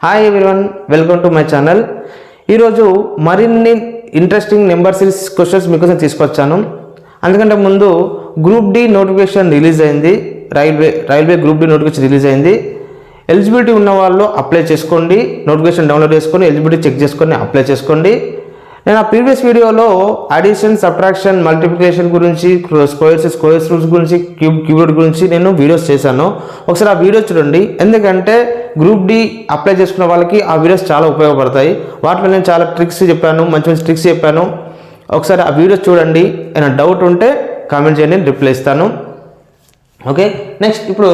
Hi everyone, welcome to my channel. ఈరోజు మరిన్ని interesting number series questions మీకోసం తీసుకొచ్చాను. అందుకంటే ముందు గ్రూప్ డి నోటిఫికేషన్ రిలీజ్ అయింది. Railway group D notification release అయింది. ఎలిజిబిలిటీ ఉన్న వాళ్ళు అప్లై చేసుకోండి. నోటిఫికేషన్ డౌన్లోడ్ చేసుకొని ఎలిజిబిలిటీ చెక్ చేసుకొని అప్లై చేసుకోండి. నేను ఆ ప్రీవియస్ వీడియోలో అడిషన్, సబ్ట్రాక్షన్, మల్టిప్లికేషన్ గురించి, స్క్వేర్స్ రూల్స్ గురించి, క్యూబ్ రూట్ గురించి నేను వీడియోస్ చేశాను. ఒకసారి ఆ వీడియోస్ చూడండి. ఎందుకంటే గ్రూప్ డి అప్లై చేసుకున్న వాళ్ళకి ఆ వీడియోస్ చాలా ఉపయోగపడతాయి. వాటిలో నేను చాలా ట్రిక్స్ చెప్పాను, మంచి మంచి ట్రిక్స్ చెప్పాను. ఒకసారి ఆ వీడియోస్ చూడండి. ఏమైనా డౌట్ ఉంటే కామెంట్ చేయండి, నేను రిప్లై ఇస్తాను. ఓకే, నెక్స్ట్ ఇప్పుడు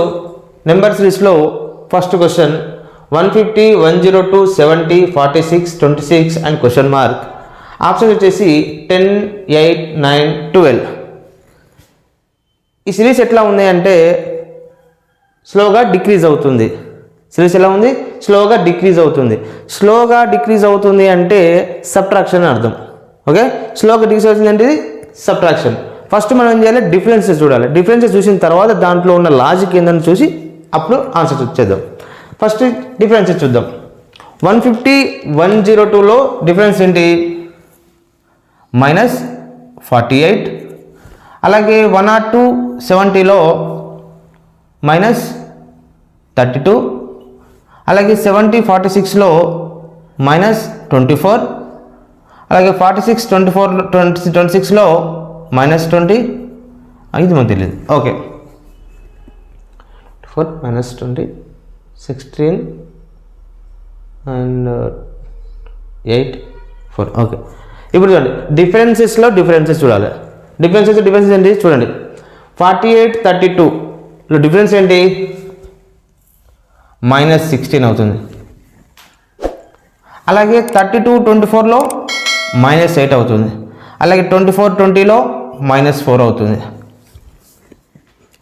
నెంబర్ సిరీస్లో first question 150, 102, 70, 46, 26 and question mark. Option వచ్చేసి 10, 8, 9, 12. ఈ సిరీస్ ఎట్లా ఉంది అంటే స్లోగా డిక్రీజ్ అవుతుంది. సిరీస్ ఎలా ఉంది? స్లోగా డిక్రీజ్ అవుతుంది. స్లోగా డిక్రీజ్ అవుతుంది అంటే సబ్ట్రాక్షన్ అని అర్థం. ఓకే, స్లోగా డిక్రీజ్ అవుతుంది అంటే సబ్ట్రాక్షన్. ఫస్ట్ మనం ఏం చేయాలి? డిఫరెన్సెస్ చూడాలి. డిఫరెన్సెస్ చూసిన తర్వాత దాంట్లో ఉన్న లాజిక్ ఏందని చూసి అప్పుడు ఆన్సర్ చేద్దాం. ఫస్ట్ డిఫరెన్సెస్ చూద్దాం. 150, 102లో డిఫరెన్స్ ఏంటి? -48. అలాగే 102, 70లో -32. అలాగే 70, 46లో -24. అలాగే 46, 26లో -20. ఇది మనకు తెలియదు. Okay, 4 -20, 16 and 8, 4. ఓకే, ఇప్పుడు చూడండి డిఫరెన్సెస్లో డిఫరెన్సెస్ చూడాలి. డిఫరెన్సెస్ ఏంటి చూడండి. 48, 32లో డిఫరెన్స్ ఏంటి? -16 అవుతుంది. అలాగే 32, 24లో -8 అవుతుంది. అలాగే 24, 20లో -4 అవుతుంది.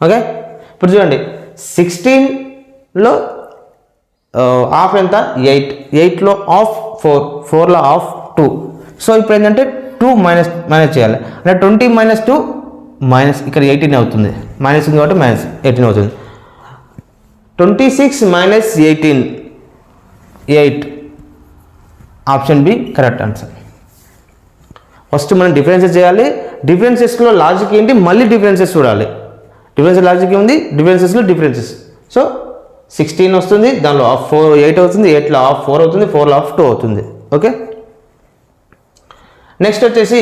ఓకే, ఇప్పుడు చూడండి 16లో హాఫ్ ఎంత? 8. 8లో హాఫ్ 4. 4లో హాఫ్ 2. సో ఇప్పుడు ఏంటంటే 2 మైనస్ చేయాలి. అంటే 20 - 2 ఇక్కడ 18 అవుతుంది. మైనస్ ఉంది కాబట్టి -18 అవుతుంది. 26 - 18, 8. Option B correct answer. First మనం డిఫరెన్సెస్ చేయాలి. డిఫరెన్సెస్లో లాజిక్ ఏంటి? మళ్ళీ డిఫరెన్సెస్ చూడాలి. డిఫరెన్స్ లాజిక్ ఏముంది? డిఫరెన్సెస్లో డిఫరెన్సెస్. సో 16 వస్తుంది, దానిలో హాఫ్ 8 అవుతుంది. 8లో హాఫ్ 4 అవుతుంది. 4లో హాఫ్ 2 అవుతుంది. ఓకే, నెక్స్ట్ వచ్చేసి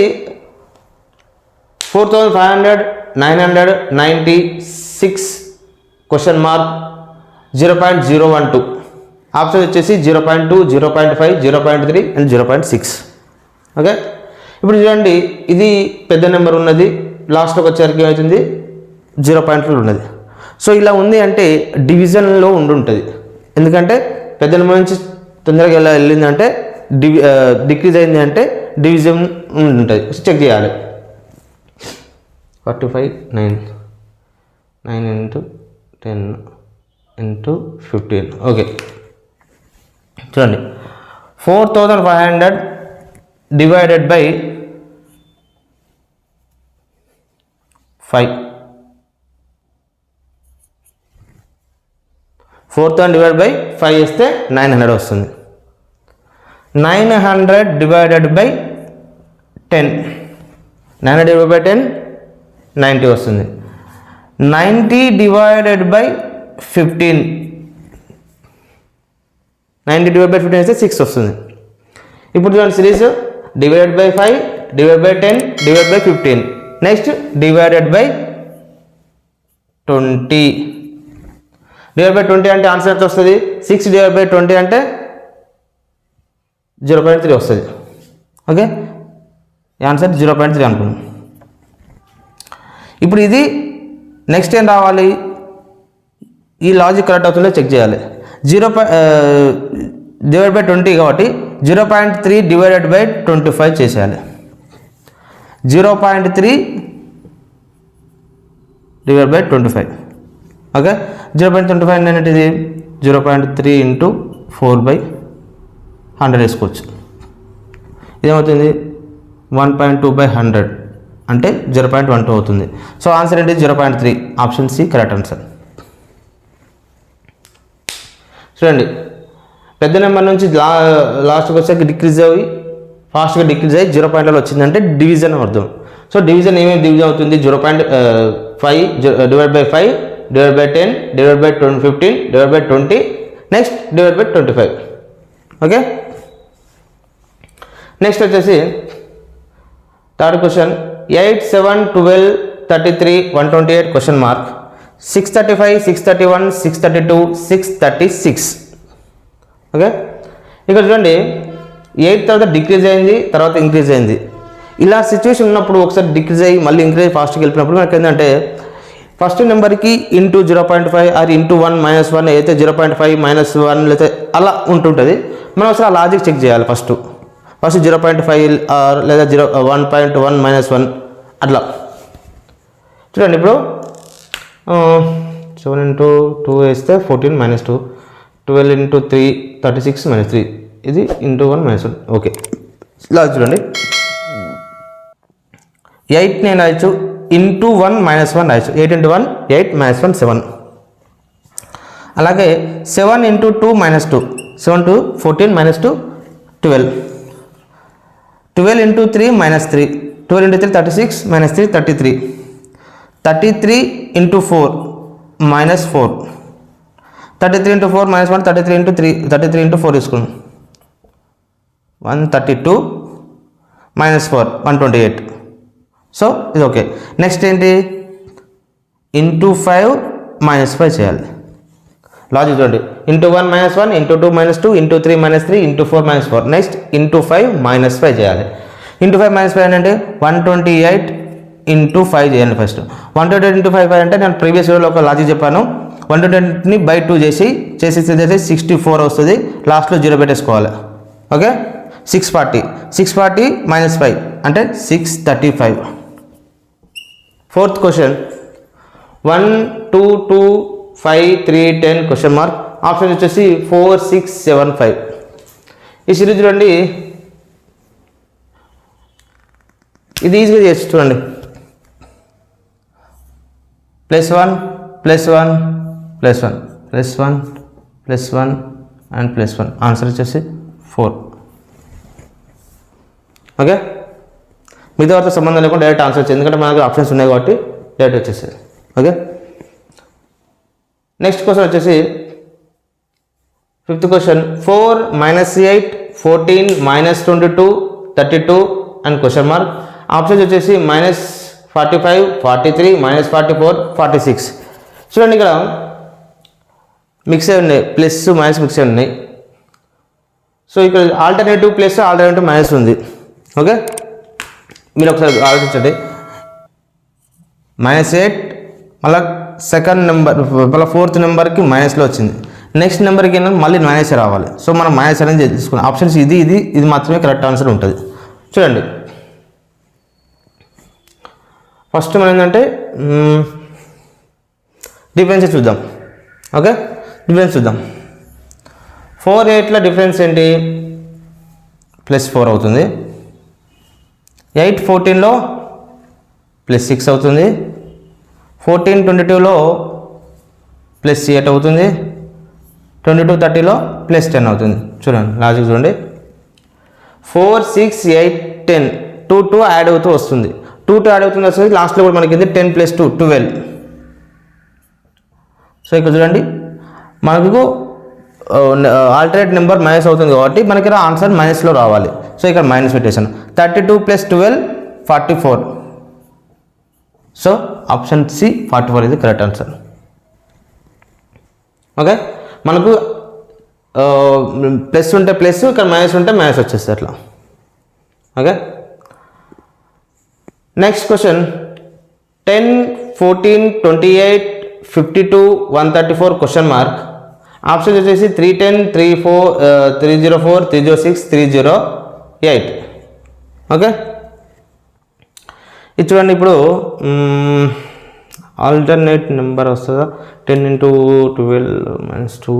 4500, 996 క్వశ్చన్ మార్క్ 0.012. ఆప్షన్ వచ్చేసి 0.2, 0.5, 0.3 అండ్ 0.6. ఓకే, ఇప్పుడు చూడండి ఇది పెద్ద నెంబర్ ఉన్నది, లాస్ట్లోకి వచ్చేసరికి ఏమవుతుంది? 0.2 ఉన్నది. సో ఇలా ఉంది అంటే డివిజన్లో ఉంటుంది. ఎందుకంటే పెద్ద నెంబర్ నుంచి తొందరగా ఎలా వెళ్ళిందంటే డిక్రీజ్ అయింది అంటే డివిజన్ ఉంటుంది. చెక్ చేయాలి. 45, 9 × 10 × 15. ఓకే, చూడండి 4500 డివైడెడ్ బై 5. 4000 డివైడ్ బై 5 వేస్తే 900 వస్తుంది. 900 డివైడెడ్ బై 10. 900 డివైడ్ బై 10 90 వస్తుంది. 90 డివైడెడ్ బై 15. 90 డివైడ్ బై 15 వేస్తే 6 వస్తుంది. ఇప్పుడు చూడండి series divided by 5, divide by 10, divide by 15. Next divided by 20. Divide by 20 అంటే ఆన్సర్ ఎంత వస్తుంది? 6 డివైడ్ బై 20 అంటే 0.3 వస్తుంది. ఓకే, ఆన్సర్ 0.3 అనుకున్నాం. ఇప్పుడు ఇది నెక్స్ట్ ఏం రావాలి? ఈ లాజిక్ కరెక్ట్ అవుతుందో చెక్ చేయాలి. డివైడ్ బై 20 కాబట్టి 0.3 డివైడెడ్ బై 25 చేసేయాలి. 0.3 డివైడ్ బై 25. ఓకే, 0.25 అనేది 0.3 × 4/100 వేసుకోవచ్చు. ఇదేమవుతుంది? 1.2/100 అంటే 0.12 అవుతుంది. సో ఆన్సర్ ఏంటి? 0.3. Option C correct answer. చూడండి పెద్ద నెంబర్ నుంచి లాస్ట్కి వచ్చాక డిక్రీజ్ అయ్యి ఫాస్ట్గా డిక్రీజ్ అయ్యి 0 పాయింట్లలో వచ్చిందంటే డివిజన్ అర్థం. సో డివిజన్ ఏమేమి డివిజన్ అవుతుంది? 0.5 divide by 5 divide by 10 divide by 15 divide by 20 next divide by 25. Okay, next వచ్చేసి third question 8, 7, 12, 33, 128 question mark 635, 631, 632, 636. Okay, ఇక్కడ చూడండి 8 తర్వాత డిక్రీజ్ అయింది, తర్వాత ఇంక్రీజ్ అయింది. ఇలా సిచ్యువేషన్ ఉన్నప్పుడు ఒకసారి డిక్రీజ్ అయ్యి మళ్ళీ ఇంక్రీజ్ ఫాస్ట్గా వెళ్ళినప్పుడు మనకి ఏంటంటే ఫస్ట్ నెంబర్కి ఇంటూ 0.5 ఆర్ ఇంటూ 1 - 1 అయితే 0.5 - 1 లేకపోతే అలా ఉంటుంటుంది. మనం అసలు ఆ లాజిక్ చెక్ చేయాలి. ఫస్ట్ 0.5 ఆర్ లేదా 1.1 - 1 అట్లా చూడండి. ఇప్పుడు 7 into 2 వేస్తే 14 - 2, 12 into 3 36 - 3, ఇది ఇంటూ 1 - 1. ఓకే, ఇలా చూడండి 8 నేను రాయొచ్చు, ఇంటూ 1 - 1 రాయొచ్చు. 8 into 1 8 - 1 7. అలాగే 7 into 2 - 2 7 to 14 - 2 12. 12 into 3 - 3 12 into 3 36 - 3 33. 33 into 4 - 4. 33 into 4 - 1 33 into 3 33 into 4 తీసుకున్నాం 132 - 4 128. సో ఇది ఓకే. నెక్స్ట్ ఏంటి? ఇంటూ 5 - 5 చేయాలి. లాజిక్ చూడండి, into 1 - 1 into 2 - 2 into 3 - 3 into 4 - 4. Next into 5 - 5 చేయాలి. ఇంటూ 5 - 5 అంటే 128 ఇంటూ 5 చేయండి. ఫస్ట్ 128 ఇంటూ 5 అంటే నేను ప్రీవియస్ వీడియోలో ఒక లాజిక్ చెప్పాను. 128ని బై 2 చేసి 64 వస్తుంది. లాస్ట్లో 0 పెట్టేసుకోవాలి. ఓకే, 640 - 5 అంటే 635. Fourth question 1, 2, 2, 5, 3, 10 question mark. Option వచ్చేసి 4, 6, 7, 5. ఈ సిరీస్ చూడండి, ఇది ఈజీగా చేయొచ్చు. చూడండి +1 +1 +1 +1 +1 అండ్ +1. ఆన్సర్ వచ్చేసి 4. ఓకే, మిగతా వారితో సంబంధం లేకుండా డైరెక్ట్ ఆన్సర్ వచ్చింది, ఎందుకంటే మనకు ఆప్షన్స్ ఉన్నాయి కాబట్టి డైరెక్ట్ వచ్చేసేది. ఓకే, నెక్స్ట్ క్వశ్చన్ వచ్చేసి fifth question 4 - 8 14 - 22 32 and question mark. Options వచ్చేసి -45 43 -44 46. చూడండి ఇక్కడ మిక్స్ అయి ఉన్నాయి, ప్లస్ మైనస్ మిక్స్ అయి ఉన్నాయి. సో ఇక్కడ ఆల్టర్నేటివ్ ప్లస్ ఆల్టర్నేటివ్ మైనస్ ఉంది. ఓకే, మీరు ఒకసారి ఆలోచించండి. -8 మళ్ళీ సెకండ్ నెంబర్ మళ్ళీ ఫోర్త్ నెంబర్కి మైనస్లో వచ్చింది. నెక్స్ట్ నెంబర్కి ఏంటంటే మళ్ళీ మైనస్ రావాలి. సో మనం మైనస్ అనేది తీసుకున్నాం. ఆప్షన్స్ ఇది మాత్రమే కరెక్ట్ ఆన్సర్ ఉంటుంది. చూడండి ఫస్ట్ మనం ఏంటంటే డిఫరెన్స్ చూద్దాం. ఓకే, డిఫరెన్స్ చూద్దాం. 4, 8ల డిఫరెన్స్ ఏంటి? +4 అవుతుంది. 8, 14లో +6 అవుతుంది. 14, 22లో +8 అవుతుంది. 22, 30లో +10 అవుతుంది. చూడండి లాజిక్ చూడండి. 4, 6, 8, 10 2 యాడ్ అవుతూ వస్తుంది. 2 యాడ్ అవుతుంది వస్తుంది. లాస్ట్లో కూడా మనకి 10 + 2 12. సో ఇక్కడ చూడండి మనకు ఆల్టర్నేట్ నెంబర్ మైనస్ అవుతుంది కాబట్టి మనకి ఆన్సర్ మైనస్లో రావాలి. సో ఇక్కడ మైనస్ పెట్టేసాను. 32 + 12 44. సో ఆప్షన్ సి 44 ఇది కరెక్ట్ ఆన్సర్. ఓకే, మనకు ప్లస్ ఉంటే ప్లస్, ఇక్కడ మైనస్ ఉంటే మైనస్ వచ్చేస్తుంది అట్లా. Okay, next question 10 14 28 52 134 question mark. Option వచ్చేసి 310 34 304 306 308. ఓకే, ఇది చూడండి. ఇప్పుడు ఆల్టర్నేట్ నెంబర్ వస్తుందా? 10 × 12 - 2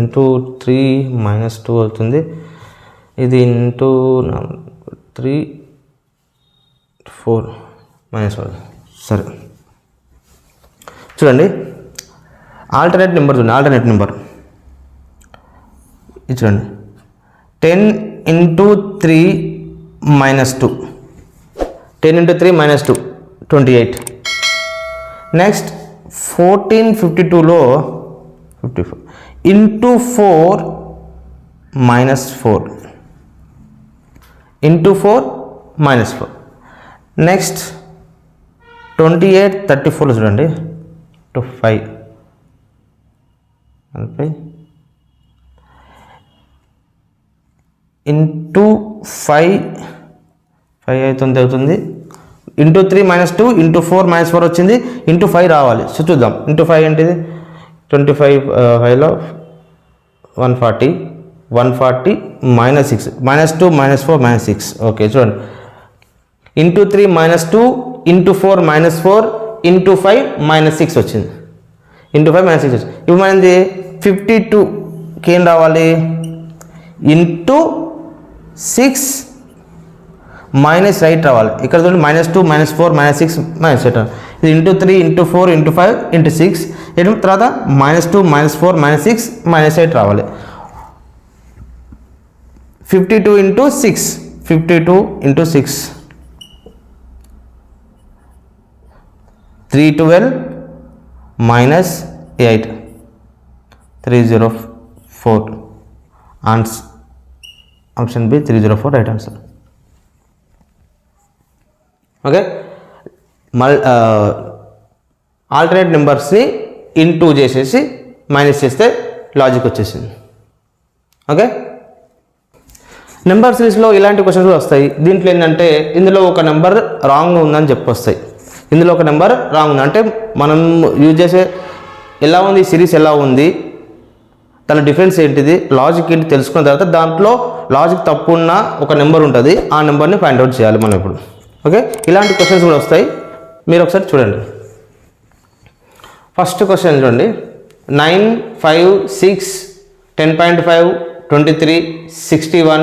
ఇంటూ 3 - 2 అవుతుంది. ఇది ఇంటూ 3 4 -1. సరే చూడండి ఆల్టర్నేట్ నెంబర్ చూడండి. ఆల్టర్నేట్ నెంబర్ ఇది చూడండి 10 into 3 minus 2, 10 into 3 minus 2 28. Next 1452లో 54 into 4 minus 4 into 4 minus 4. Next 28 34లో చూడండి to 5 into 5 అవుతుంది ఇంటూ 3 minus 2 into 4 minus 4 వచ్చింది ఇంటూ 5 రావాలి. సో చూద్దాం ఇంటూ 5 ఏంటిది 25 5లో 140 minus 6 minus 2 minus 4 minus 6. Okay చూడండి into 3 minus 2 into 4 minus 4 into 5 minus 6 వచ్చింది ఇంటూ 5 minus 6 వచ్చింది. ఇప్పుడు మనది 52కి ఏం రావాలి ఇంటూ 6 మైనస్ రైట్ రావాలి. ఇక్కడ చూడండి -2 -4 -6 -8 ఇది ఇంటూ 3 ఇంటూ 4 ఇంటూ 5 ఇంటూ 6 తర్వాత -2 -4 -6 -8 రావాలి. 52 into 6 52 into 6 312 -8 304 answer option B 304 right answer. Okay alternate నెంబర్స్ని ఇంటూ చేసేసి మైనస్ చేస్తే లాజిక్ వచ్చేసింది. ఓకే నెంబర్ సిరీస్లో ఇలాంటి క్వశ్చన్స్ వస్తాయి. దీంట్లో ఏంటంటే ఇందులో ఒక నెంబర్ రాంగ్ ఉందని చెప్పొస్తాయి. ఇందులో ఒక నెంబర్ రాంగ్ ఉంది అంటే మనం యూజ్ చేసే ఎలా ఉంది సిరీస్ ఎలా ఉంది దాని డిఫరెన్స్ ఏంటిది లాజిక్ ఏంటి తెలుసుకున్న తర్వాత దాంట్లో లాజిక్ తప్పు ఉన్న ఒక నెంబర్ ఉంటుంది ఆ నెంబర్ని ఫైండ్ అవుట్ చేయాలి మనం ఇప్పుడు. ఓకే ఇలాంటి క్వశ్చన్స్ కూడా వస్తాయి మీరు ఒకసారి చూడండి. ఫస్ట్ క్వశ్చన్ చూడండి 9 5 6 10.5 23 61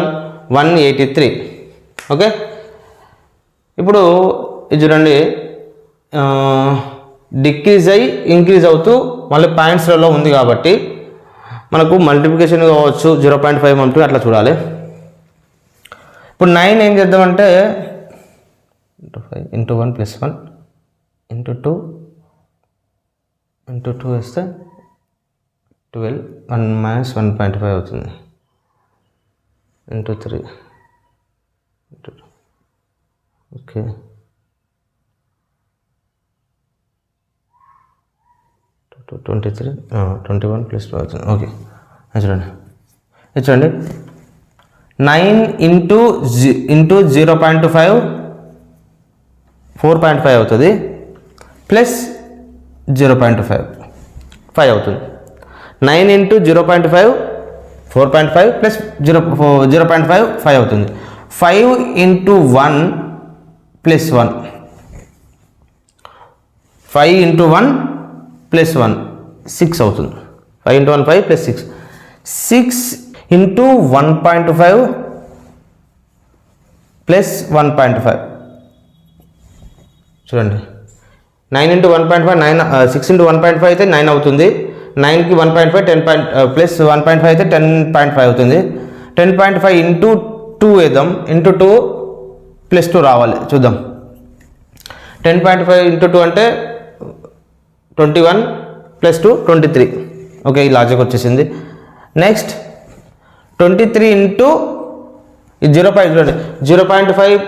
183. ఓకే ఇప్పుడు ఇది చూడండి డిక్రీజ్ అయ్యి ఇంక్రీజ్ అవుతూ మళ్ళీ పాయింట్స్లలో ఉంది కాబట్టి మనకు మల్టిప్లికేషన్ కావచ్చు 0.5 12 అట్లా చూడాలి. ఇప్పుడు 9 ఏం చేద్దామంటే ఇంటూ 1 + 1 ఇంటూ 2 ఇంటూ 2 వేస్తే 12 1 - 1.5 అవుతుంది ఇంటూ 3 ఓకే 23 21 + 2 అవుతుంది. ఓకే చూడండి 9 ఇంటూ 0.5 4.5 అవుతుంది ప్లస్ 0.5 5 అవుతుంది. 9 ఇంటూ 0.5 4.5 ప్లస్ 0.5 5 అవుతుంది. 5 ఇంటూ 1 + 1 5 ఇంటూ 1 + 1 6 అవుతుంది. 5 ఇంటూ 1 5 + 6 6 ఇంటూ 1.5 ప్లస్ 1.5 చూడండి 9 ఇంటూ 1.5 9 6 ఇంటూ 1.5 అయితే 9 అవుతుంది. 9కి 1.5 10 ప్లస్ 1.5 అయితే 10.5 అవుతుంది. 10.5 ఇంటూ 2 వేద్దాం ఇంటూ 2 + 2 రావాలి చూద్దాం. 10.5 ఇంటూ 2 అంటే 21 + 2 23. ఓకే ఈ లాజిక్ వచ్చేసింది. నెక్స్ట్ 23 ఇంటూ 0.5 చూడండి 0.5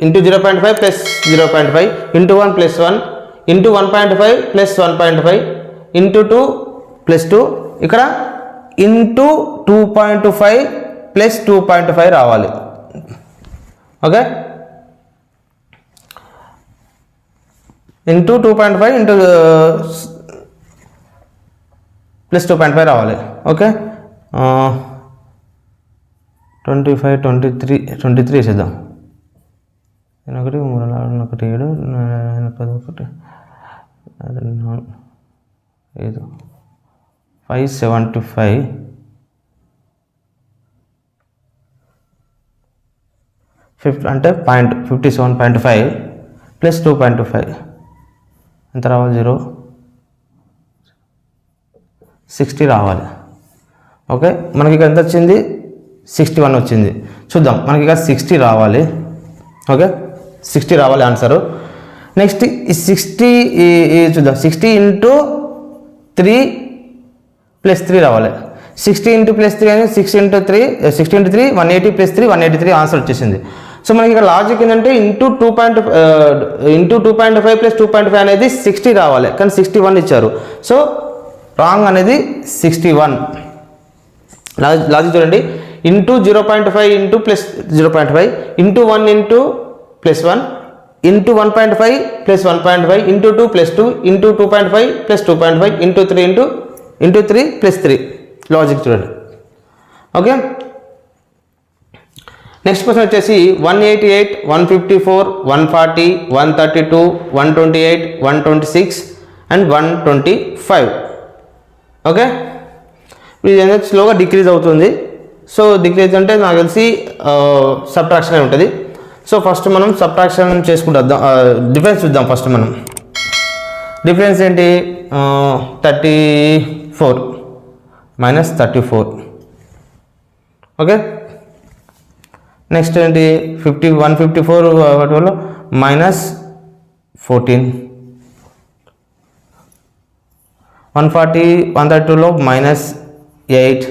into 0.5 plus 0.5 into 1 + 1 into 1.5 plus 1.5 into 2 + 2 ఇక్కడ ఇంటూ 2.5 ప్లస్ 2.5 రావాలి. ఓకే ఇంటూ 2.5 ఇంటూ ప్లస్ 2.5 రావాలి. ఓకే 25 23 వేసేద్దాం. 1 3 4 1 7 9 10 1 5 575 అంటే 57.5 ప్లస్ 2.5 ఎంత రావాలి 0 60 రావాలి. ఓకే, మనకి ఇక్కడ ఎంత వచ్చింది 61 వచ్చింది. చూద్దాం, మనకి ఇక్కడ 60 రావాలి. ఓకే, 60 రావాలి ఆన్సరు. నెక్స్ట్ ఈ 60 చూద్దాం, 60 ఇంటూ 3 ప్లస్ 3 రావాలి. 60 ఇంటూ ప్లస్ 3 అనేది 6 ఇంటూ 3 180 ప్లస్ 3 183 ఆన్సర్ వచ్చేసింది. సో మనకి ఇక్కడ లాజిక్ ఏంటంటే ఇంటూ 2.5 ప్లస్ 2.5 అనేది 60 రావాలి, కానీ 61 ఇచ్చారు. సో రాంగ్ అనేది 61. లాజిక్ చూడండి, into 0.5 into plus 0.5 into 1 into plus 1 into 1.5 plus 1.5 into 2 plus 2 into 2.5 plus 2.5 into 3 into 3 plus 3. Logic చూడండి. ఓకే, నెక్స్ట్ క్వశ్చన్ వచ్చేసి 188 154 140 132 128 126 అండ్ 125. ఓకే, ఇది ఏంటంటే స్లోగా డిక్రీజ్ అవుతుంది. సో డిక్రీజ్ అంటే నాకు తెలిసి సబ్ట్రాక్షన్ అయి ఉంటుంది. సో ఫస్ట్ మనం సబ్ట్రాక్షన్ చేసుకుంటాం, డిఫరెన్స్ చూద్దాం. ఫస్ట్ మనం డిఫరెన్స్ ఏంటి, 34 మైనస్ 34. ఓకే, నెక్స్ట్ ఏంటి 154 వాటి వల్ల మైనస్ 14, 140 132లో మైనస్ 8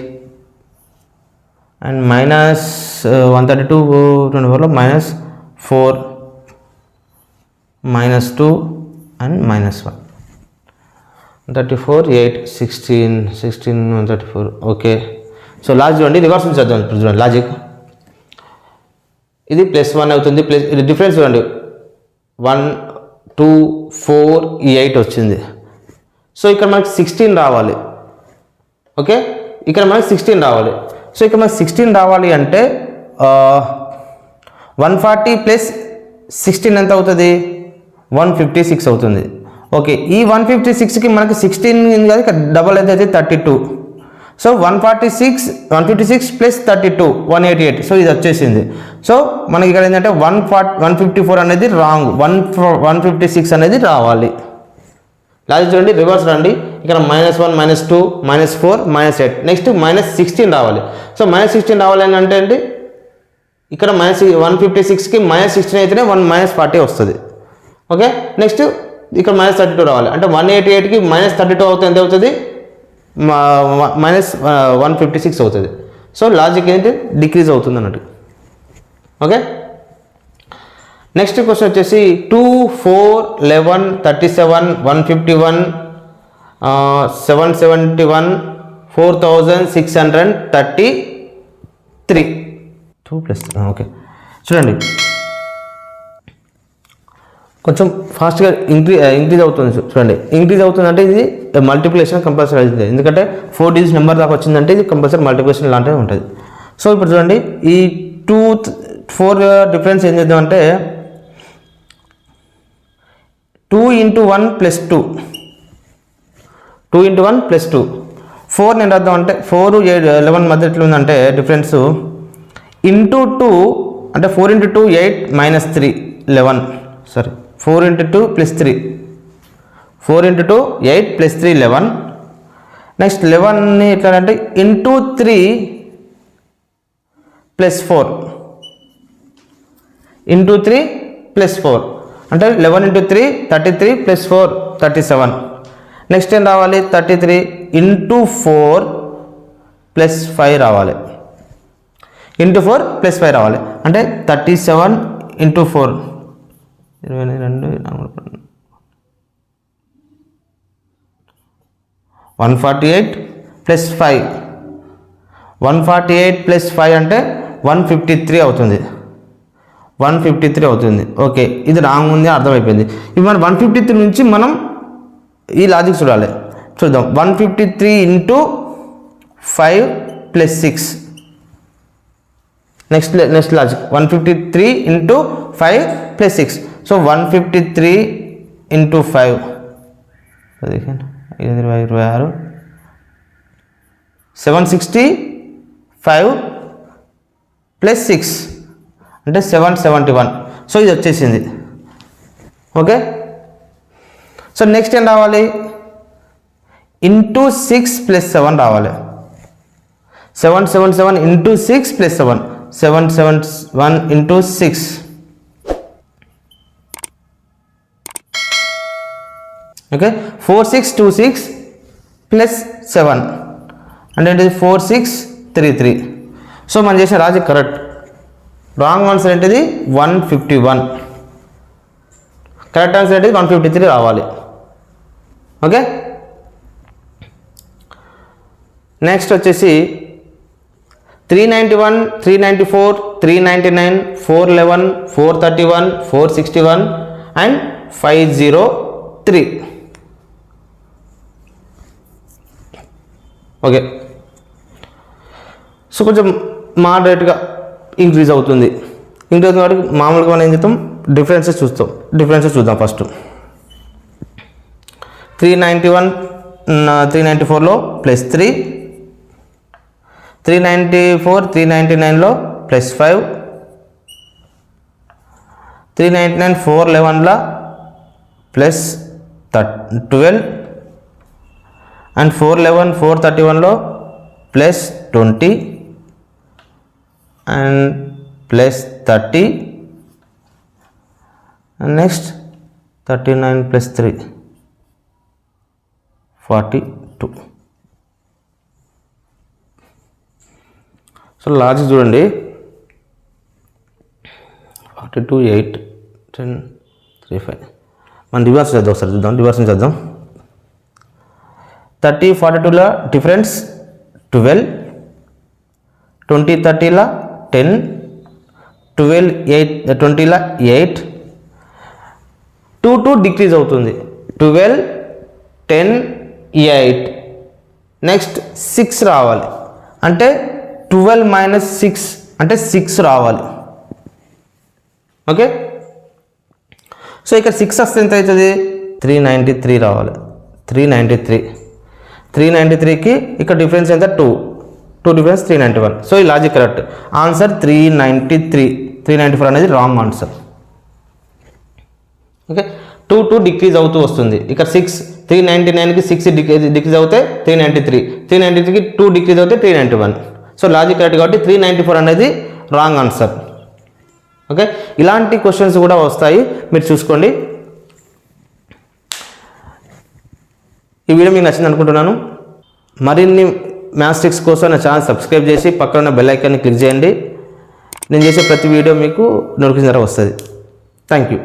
అండ్ మైనస్ 132 24లో minus 4 minus 2 and minus 1. 34 8 16 134. Okay, so logic చూడండి, రివర్స్ చేద్దాం. చూడండి లాజిక్, ఇది ప్లస్ 1 అవుతుంది, ప్లస్ ఇది డిఫరెన్స్ చూడండి 1 2 4 8 వచ్చింది. సో ఇక్కడ మనకి 16 రావాలి. ఓకే, ఇక్కడ మనకి 16 రావాలి. సో ఇక్కడ మనకి 16 రావాలి అంటే 140 ప్లస్ 16 ఎంత అవుతుంది, 156 అవుతుంది. ఓకే, ఈ 156కి మనకి 16 కాదు, ఇక్కడ డబల్ అయితే 32. So 156 plus 32 188. సో ఇది వచ్చేసింది. సో మనకి ఇక్కడ ఏంటంటే 154 అనేది రాంగ్, 156 అనేది రావాలి. లాజిక్ చూడండి, రివర్స్ రండి. ఇక్కడ -1 -2 -4 -8. నెక్స్ట్ -16 రావాలి. సో -16 రావాలి అని అంటే ఏంటి, ఇక్కడ -156కి -16 అయితేనే -40 వస్తుంది. ఓకే, నెక్స్ట్ ఇక్కడ -32 రావాలి అంటే 188కి -32 అవుతుంది, ఎంత అవుతుంది, -156 అవుతుంది. సో లాజిక్ ఏంటి, డిక్రీజ్ అవుతుంది అన్నట్టు. ఓకే, నెక్స్ట్ క్వశ్చన్ వచ్చేసి 2 4 11 37 151 771 4633 2 ప్లస్. ఓకే, చూడండి కొంచెం ఫాస్ట్గా ఇంక్రీజ్ అవుతుంది. చూడండి, ఇంక్రీజ్ అవుతుంది అంటే ఇది మల్టిప్లికేషన్ కంపల్సరీ అవుతుంది, ఎందుకంటే 4 డిజిట్ నెంబర్ దాకా వచ్చిందంటే ఇది కంపల్సరీ మల్టిప్లికేషన్ లాంటివి ఉంటుంది. సో ఇప్పుడు చూడండి, ఈ 2 4 డిఫరెన్స్ ఏం చేద్దామంటే 2 × 1 + 2 2 × 1 + 2 4 నేను రాద్దాం అంటే 4 11 మధ్య ఎట్లా ఉందంటే డిఫరెన్స్ ఇంటూ 2 అంటే 4 × 2 8 -3 11 సారీ 4 × 2 + 3 4 × 2 8 + 3 11. నెక్స్ట్ 11ని ఎట్లా అంటే ఇంటూ 3 + 4 ఇంటూ 3 + 4 అంటే 11 × 3 33 + 4 37. నెక్స్ట్ ఏం రావాలి, 33 × 4 + 5 రావాలి, ఇంటూ 4 + 5 రావాలి అంటే 37 × 4 22 148 + 5 148 + 5 అంటే 153 అవుతుంది, 153 అవుతుంది. ఓకే, ఇది రాంగ్ ఉంది, అర్థమైపోయింది. ఇప్పుడు మనం 153 నుంచి మనం ఈ లాజిక్ చూడాలి. చూద్దాం, 153 × 5 + 6. Next logic 153 × 5 + 6. సో 153 × 5 26 765 + 6 అంటే 771. సో ఇది వచ్చేసింది. ఓకే, సో నెక్స్ట్ ఏం రావాలి, ఇంటూ 6 + 7 రావాలి. 777 into 6 plus 7. 771 into 6. Okay, 4626 plus 7. And it is 4633. So మనం చేసిన లాజిక్ కరెక్ట్. రాంగ్ ఆన్సర్ ఏంటిది 151. కరెక్ట్ ఆన్సర్ ఏంటిది 153 రావాలి. ఓకే, నెక్స్ట్ వచ్చేసి 391, 394, 399, 411, 431, 461 అండ్ 503. ఓకే, సో కొంచెం మోడరేట్గా ఇంక్రీజ్ అవుతుంది. ఇంక్రీజ్ అవుతుంది కాబట్టి మామూలుగా మనం ఏం చేస్తాం, డిఫరెన్సెస్ చూద్దాం first. 391 394లో +3, 394 399లో +5, 399 411ల +12 and 411 431లో +20 and +30 and next 39 + 3 42. So logic చూడండి, 42 8 10 3 5. మనం రివర్స్ చేద్దాం, ఒకసారి చూద్దాం, రివర్స్ చేద్దాం. 30 42ల డిఫరెన్స్ 12, 20 30ల 10, 12 8 20ల 8, 2 డిక్రీజ్ అవుతుంది. 12 10 8 నెక్స్ట్ 6 రావాలి, అంటే 12 - 6 అంటే 6 రావాలి. ఓకే, సో ఇక్కడ 6 వస్తే ఎంత అవుతుంది, 393 రావాలి. 393కి ఇక్కడ డిఫరెన్స్ ఎంత, 2 డిఫరెన్స్ 391. సో ఈ లాజిక్ కరెక్ట్. ఆన్సర్ 393. 394 అనేది రాంగ్ ఆన్సర్. ఓకే, 2 డిక్రీజ్ అవుతూ వస్తుంది. ఇక్కడ 6 399కి 6 డిక్రీజ్ అవుతే 393, 393కి 2 డిక్రీజ్ అవుతే 391. సో లాజిక్ కరెక్ట్ కాబట్టి 394 అనేది రాంగ్ ఆన్సర్. ఓకే, ఇలాంటి క్వశ్చన్స్ కూడా వస్తాయి, మీరు చూసుకోండి. ఈ వీడియో మీకు నచ్చింది అనుకుంటున్నాను. మరిన్ని మ్యాథ్స్ ట్రిక్స్ కోసం నా ఛానల్ సబ్స్క్రైబ్ చేసి పక్కన ఉన్న బెల్ ఐకాన్ని క్లిక్ చేయండి. నేను చేసే ప్రతి వీడియో మీకు నోటిఫికేషన్ ద్వారా వస్తుంది. Thank you.